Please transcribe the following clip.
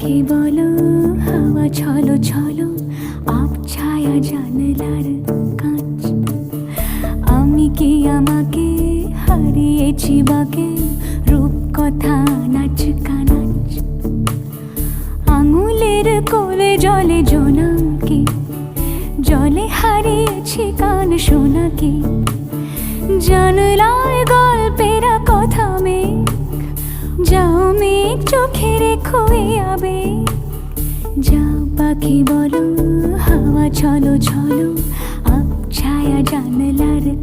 পাখি বলো, হাওয়া ছলো ছলো, আব ছায়া জানলার কাঁচ। আমি কি আমাকে হারিয়েছি বাকে, রূপ কথা নাচ কানাচ। আঙুলের কোলে জলে জোনাকি, জলে হারিয়েছি কান শোনাকি। জানলায় গল্পেরা কথা মেঘ, যাও মেঘ চোখে রেখো এই আবেগ। যাও পাখি বলো, হাওয়া ছলো ছলো, আব ছায়া জানলার